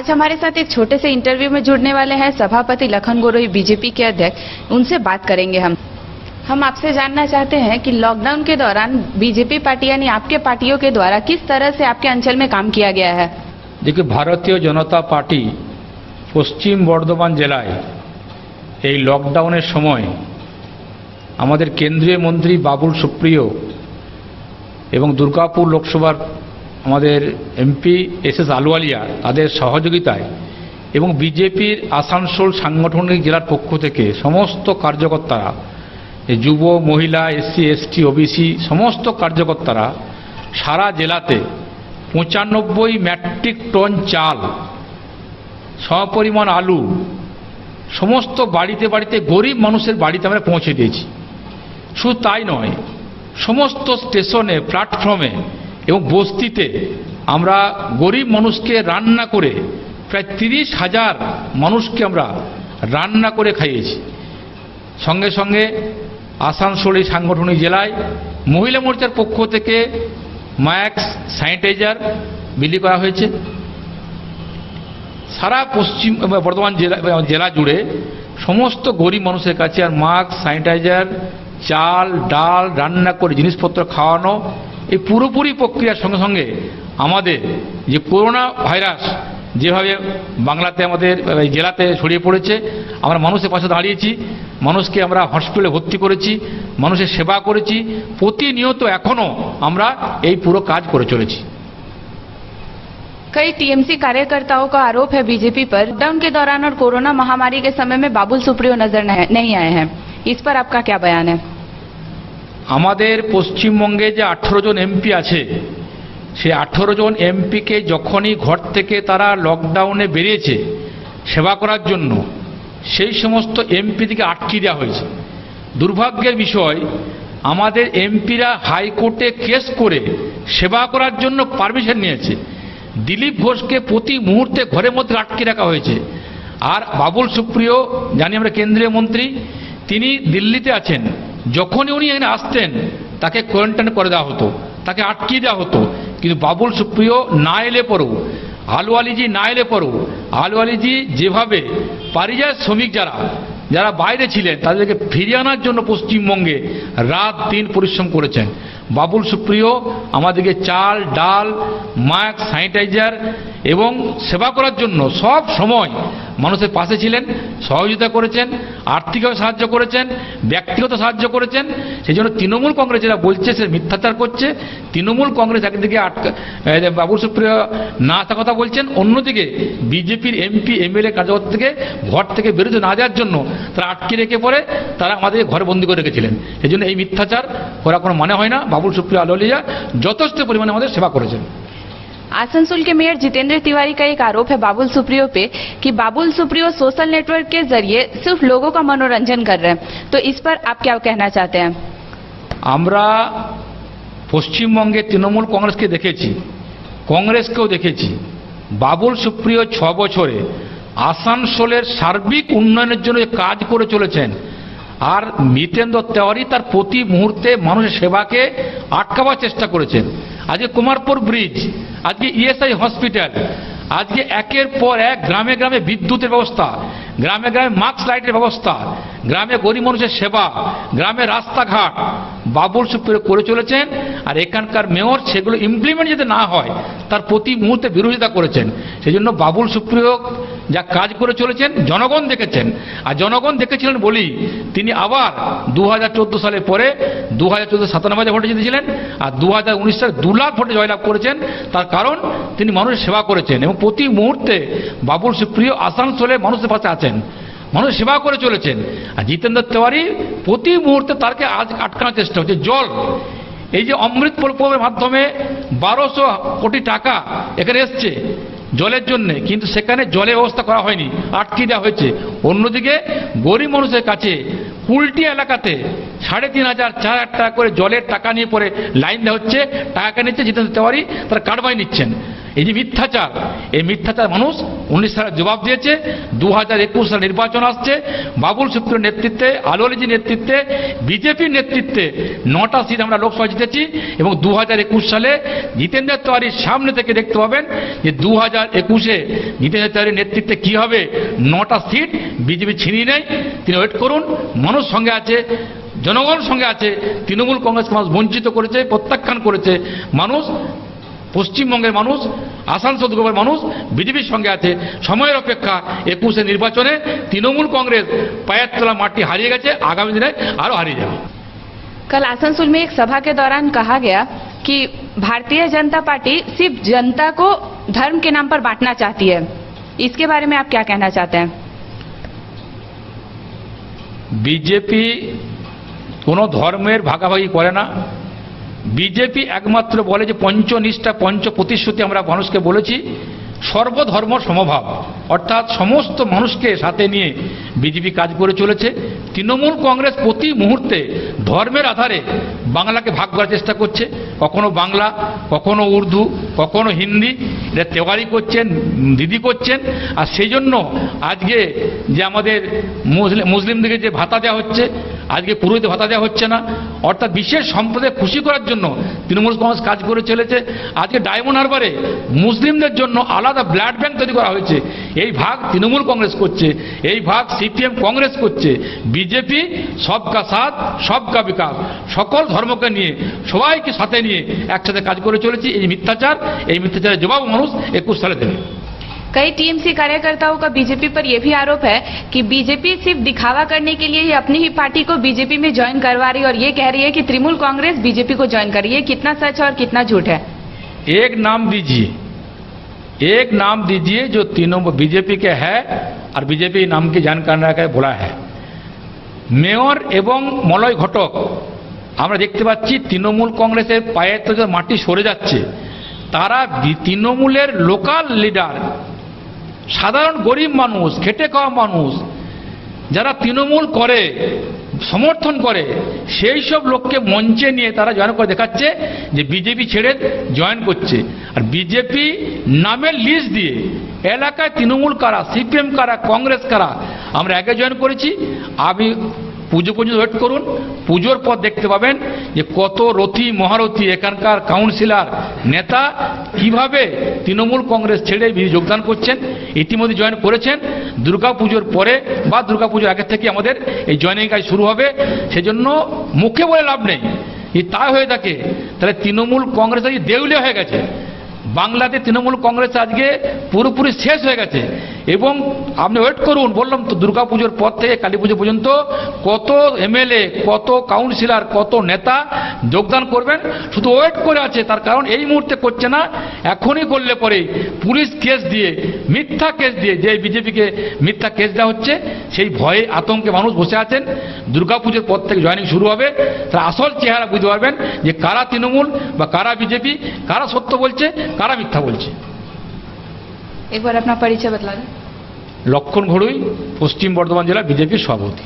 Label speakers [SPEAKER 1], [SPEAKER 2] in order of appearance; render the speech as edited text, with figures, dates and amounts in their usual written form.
[SPEAKER 1] आज हमारे साथ एक छोटे से इंटरव्यू में जुड़ने वाले हैं सभापति लखन गोरोई, बीजेपी के अध्यक्ष। उनसे बात करेंगे हम आपसे जानना चाहते हैं कि लॉकडाउन के दौरान बीजेपी पार्टी यानी आपके पार्टियों के द्वारा किस तरह से आपके अंचल में काम किया गया है।
[SPEAKER 2] देखिए, भारतीय जनता पार्टी পশ্চিম বর্ধমান জেলায় এই লকডাউনের সময় আমাদের কেন্দ্রীয় মন্ত্রী বাবুল সুপ্রিয় এবং দুর্গাপুর লোকসভার আমাদের এমপি এসএস আলওয়ালিয়া তাদের সহযোগিতায় এবং বিজেপির আসানসোল সাংগঠনিক জেলার পক্ষ থেকে সমস্ত কার্যকর্তারা, যুব, মহিলা, এসসি, এসটি, ওবিসি সমস্ত কার্যকর্তারা সারা জেলাতে 95 মেট্রিক টন চাল, সমপরিমাণ আলু সমস্ত বাড়িতে বাড়িতে গরিব মানুষের বাড়িতে আমরা পৌঁছে দিয়েছি। শুধু তাই নয়, সমস্ত স্টেশনে, প্ল্যাটফর্মে এবং বস্তিতে আমরা গরিব মানুষকে রান্না করে প্রায় 30,000 মানুষকে আমরা রান্না করে খাইয়েছি। সঙ্গে সঙ্গে আসানসোল এই সাংগঠনিক জেলায় মহিলা মোর্চার পক্ষ থেকে মাস্ক, স্যানিটাইজার বিলি করা হয়েছে। সারা পশ্চিম বর্ধমান জেলা জুড়ে সমস্ত গরিব মানুষের কাছে আর মাস্ক, স্যানিটাইজার, চাল, ডাল রান্না করে জিনিসপত্র খাওয়ানো, এই পুরোপুরি প্রক্রিয়ার সঙ্গে সঙ্গে আমাদের যে করোনা ভাইরাস যেভাবে বাংলাতে আমাদের জেলাতে ছড়িয়ে পড়েছে, আমরা মানুষের পাশে দাঁড়িয়েছি, মানুষকে আমরা হসপিটালে ভর্তি করেছি, মানুষের সেবা করেছি, প্রতিনিয়ত এখনও আমরা এই পুরো কাজ করে চলেছি।
[SPEAKER 1] कई टीएमसी कार्यकर्ताओं का आरोप है बीजेपी पर, लॉकडाउन के दौरान और कोरोना महामारी के समय में बाबुल सुप्रियो नजर नहीं आए हैं। इस पर आपका क्या बयान है?
[SPEAKER 2] আমাদের পশ্চিমবঙ্গে যে 18 জন এমপি আছে, সেই 18 জন এমপিকে যখনই ঘর থেকে তারা লকডাউনে বেরিয়েছে সেবা করার জন্য, সেই সমস্ত এমপিদিকে আটকে দেওয়া হয়েছে। দুর্ভাগ্যের বিষয়, আমাদের এমপিরা হাইকোর্টে কেস করে সেবা করার জন্য পারমিশন নিয়েছে। দিলীপ ঘোষকে প্রতি মুহূর্তে ঘরের মধ্যে আটকে রাখা হয়েছে। আর বাবুল সুপ্রিয়, জানি আমরা কেন্দ্রীয় মন্ত্রী, তিনি দিল্লিতে আছেন। যখনই উনি এখানে আসতেন তাকে কোয়ারেন্টাইন করে দেওয়া হতো, তাকে আটকিয়ে দেওয়া হতো। কিন্তু বাবুল সুপ্রিয় না এলে পরেও, আলওয়ালিজি না এলে পরেও, আলওয়ালিজি যেভাবে পরিযায়ী শ্রমিক যারা বাইরে ছিলেন তাদেরকে ফিরিয়ে আনার জন্য পশ্চিমবঙ্গে রাত দিন পরিশ্রম করেছেন। বাবুল সুপ্রিয় আমাদেরকে চাল, ডাল, মাস্ক, স্যানিটাইজার এবং সেবা করার জন্য সব সময় মানুষের পাশে ছিলেন, সহযোগিতা করেছেন, আর্থিকভাবে সাহায্য করেছেন, ব্যক্তিগত সাহায্য করেছেন। সেই জন্য তৃণমূল কংগ্রেস যেটা বলছে সে মিথ্যাচার করছে। তৃণমূল কংগ্রেস একদিকে বাবুল সুপ্রিয় না আসার কথা বলছেন, অন্যদিকে বিজেপির এমপি এমএলএ কার্যকর্তা থেকে ঘর থেকে বেরোতে না দেওয়ার জন্য তারা আটকে রেখে পরে তারা আমাদের ঘরে বন্দী করে রেখেছিলেন। এই জন্য এই মিথ্যাচার করা কোনো মানে হয় না। বাবুল সুপ্রিয় আলওয়ালিয়া যথেষ্ট পরিমাণে আমাদের সেবা করেছেন।
[SPEAKER 1] आसनसोल के मेयर जितेंद्र तिवारी का एक आरोप है बाबुल सुप्रियो पे कि बाबुल सुप्रियो सोशल नेटवर्क के जरिए सिर्फ लोगों का मनोरंजन कर रहे हैं, तो इस पर आप क्या कहना चाहते हैं?
[SPEAKER 2] আমরা পশ্চিমবঙ্গে তৃণমূল কংগ্রেসকে দেখেছি, কংগ্রেসকেও দেখেছি। বাবুল সুপ্রিয় 6 বছরে আসানসোলের সার্বিক উন্নয়নের জন্য কাজ করে চলেছেন। আর জিতেন্দ্র তেওয়ারি তার প্রতি মুহূর্তে মানুষের সেবাকে আটকাবার চেষ্টা করেছেন। আজকে কুমারপুর ব্রিজ, আজকে ইএসআই হসপিটাল, আজকে একের পর এক গ্রামে গ্রামে বিদ্যুতের ব্যবস্থা, গ্রামে গ্রামে মাস্ক লাইটের ব্যবস্থা, গ্রামে গরিব মানুষের সেবা, গ্রামে রাস্তাঘাট বাবুল সুপ্রিয় করে চলেছেন। আর এখানকার মেয়র সেগুলো ইমপ্লিমেন্ট যাতে না হয় তার প্রতি মুহূর্তে বিরোধিতা করেছেন। সেই জন্য বাবুল সুপ্রিয় যা কাজ করে চলেছেন জনগণ দেখেছেন। আর জনগণ দেখেছিলেন বলেই তিনি আবার 2014 সালের পরে 2014 97,000 ভোটে জিতেছিলেন, আর 2019 সালে 2 লাখ ভোটে জয়লাভ করেছেন। তার কারণ তিনি মানুষের সেবা করেছেন এবং প্রতি মুহূর্তে বাবুল সুপ্রিয় আসানসোলে মানুষের পাশে আছেন, মানুষের সেবা করে চলেছেন। আর জিতেন্দ্র তেওয়ারি প্রতি মুহূর্তে তাকে আজ আটকানোর চেষ্টা হচ্ছে। জল, এই যে অমৃত প্রকল্পের মাধ্যমে 1200 কোটি টাকা এখানে এসছে জলের জন্য, কিন্তু সেখানে জলের ব্যবস্থা করা হয়নি, আটকে দেওয়া হয়েছে। অন্যদিকে গরিব মানুষের কাছে কুলটি এলাকাতে 3,500 4,000 টাকা করে জলের টাকা নিয়ে পরে লাইন দেওয়া হচ্ছে, টাকা নিচ্ছে জিতেন্দ্র তেওয়ারি, তারা কারবাই নিচ্ছেন। এই যে মিথ্যাচার, এই মিথ্যাচার মানুষ 19 সালে জবাব দিয়েছে। 2021 সালে নির্বাচন আসছে, বাবুল সুপ্রিয়র নেতৃত্বে, আলু আলীজির নেতৃত্বে, বিজেপির নেতৃত্বে 9টা সিট আমরা লোকসভা জিতেছি এবং 2021 সালে জিতেন্দ্র তিওয়ারির সামনে থেকে দেখতে পাবেন যে 2021-এ জিতেন্দ্র তিওয়ারির নেতৃত্বে কি হবে। 9টা সিট বিজেপি ছিনিয়ে নেয়। তিনি ওয়েট করুন, মানুষ সঙ্গে আছে, জনগণ সঙ্গে আছে। তৃণমূল কংগ্রেসকে মানুষ বঞ্চিত করেছে, প্রত্যাখ্যান করেছে। মানুষ, পশ্চিমবঙ্গের মানুষ, আসানসোল দুর্গের মানুষ বিজেপির সঙ্গে আছে। সময়ের অপেক্ষা। 21-এ নির্বাচনে তৃণমূল কংগ্রেস পায়ের তলা মাটি হারিয়ে গেছে, আগামী দিনে আরো হারিয়ে যাবে।
[SPEAKER 1] कल आसनसोल में एक सभा के दौरान कहा गया कि भारतीय जनता पार्टी सिर्फ जनता को धर्म के नाम पर बांटना चाहती है, इसके बारे में आप क्या कहना चाहते हैं?
[SPEAKER 2] বিজেপি কোনো ধর্মের ভাগাভাগি করে না। বিজেপি একমাত্র বলে যে পঞ্চনিষ্ঠা, পঞ্চ প্রতিশ্রুতি আমরা মানুষকে বলেছি। সর্বধর্ম সমভাব, অর্থাৎ সমস্ত মানুষকে সাথে নিয়ে বিজেপি কাজ করে চলেছে। তৃণমূল কংগ্রেস প্রতি মুহূর্তে ধর্মের আধারে বাংলাকে ভাগ করার চেষ্টা করছে। কখনো বাংলা, কখনো উর্দু, কখনো হিন্দি। এটা তেওয়ারি করছেন, দিদি করছেন। আর সেই জন্য আজকে যে আমাদের মুসলিমদেরকে যে ভাতা দেওয়া হচ্ছে, আজকে পুরোহিত ভাতা দেওয়া হচ্ছে না। অর্থাৎ বিশেষ সম্প্রদায় খুশি করার জন্য তৃণমূল কংগ্রেস কাজ করে চলেছে। আজকে ডায়মন্ড হারবারে মুসলিমদের জন্য আলাদা ব্লাড ব্যাংক তৈরি করা হয়েছে। এই ভাগ তৃণমূল কংগ্রেস করছে, এই ভাগ সিপিএম কংগ্রেস করছে। বিজেপি সবকা সাথ সবকা বিকাশ, সকল ধর্মকে নিয়ে, সবাইকে সাথে নিয়ে একসাথে কাজ করে চলেছি। এই মিথ্যাচার, এই মিথ্যাচারের জবাব মানুষ 21 সালে দেবে।
[SPEAKER 1] कई टीएमसी कार्यकर्ताओं का बीजेपी पर यह भी आरोप है कि बीजेपी सिर्फ दिखावा करने के लिए ही अपनी ही पार्टी को बीजेपी में ज्वाइन करवा रही है और ये कह रही है कि तृणमूल कांग्रेस बीजेपी को ज्वाइन कर रही है। कितना सच और कितना झूठ है?
[SPEAKER 2] एक नाम दीजिए, एक नाम दीजिए जो तीनों बीजेपी के है और बीजेपी नाम की जानकारी का बोला है। মেয়র এবং মলয় ঘটক আমরা দেখতে পাচ্ছি তৃণমূল কংগ্রেসের পায়ের তো মাটি সরে যাচ্ছে। তারা তৃণমূলের লোকাল লিডার, সাধারণ গরিব মানুষ, খেটে খাওয়া মানুষ যারা তৃণমূল করে, সমর্থন করে, সেই সব লোককে মঞ্চে নিয়ে তারা জয়েন করে দেখাচ্ছে যে বিজেপি ছেড়ে জয়েন করছে। আর বিজেপি নামের লিস্ট দিয়ে এলাকায় তৃণমূল কারা, সিপিএম কারা, কংগ্রেস কারা আমরা আগে জয়েন করেছি। আমি পুজো পর্যন্ত ওয়েট করুন, পুজোর পর দেখতে পাবেন যে কত রথী মহারথী এখানকার কাউন্সিলর নেতা কিভাবে তৃণমূল কংগ্রেস ছেড়ে যোগদান করছেন, ইতিমধ্যে জয়েন করেছেন। দুর্গাপুজোর পরে বা দুর্গাপুজোর আগে থেকে আমাদের এই জয়েনিং কাজ শুরু হবে। সেজন্য মুখে বলে লাভ নেই। যদি তা হয়ে থাকে তাহলে তৃণমূল কংগ্রেস আজকে দেউলিয়া হয়ে গেছে। বাংলাতে তৃণমূল কংগ্রেস আজকে পুরোপুরি শেষ হয়ে গেছে। এবং আপনি ওয়েট করুন, বললাম তো দুর্গাপুজোর পর থেকে কালী পুজো পর্যন্ত কত এমএলএ, কত কাউন্সিলর, কত নেতা যোগদান করবেন, শুধু ওয়েট করে আছে। তার কারণ এই মুহূর্তে করছে না, এখনই করলে পরে পুলিশ কেস দিয়ে, মিথ্যা কেস দিয়ে, যে বিজেপিকে মিথ্যা কেস দেওয়া হচ্ছে, সেই ভয়ে আতঙ্কে মানুষ বসে আছেন। দুর্গাপুজোর পর থেকে জয়েনিং শুরু হবে, তার আসল চেহারা বুঝতে পারবেন যে কারা তৃণমূল বা কারা বিজেপি, কারা সত্য বলছে, কারা মিথ্যা বলছে।
[SPEAKER 1] एक बार अपना परिचय बतला दें।
[SPEAKER 2] লক্ষণ ঘড়ুই, পশ্চিম বর্ধমান জেলা বিজেপির সভাপতি।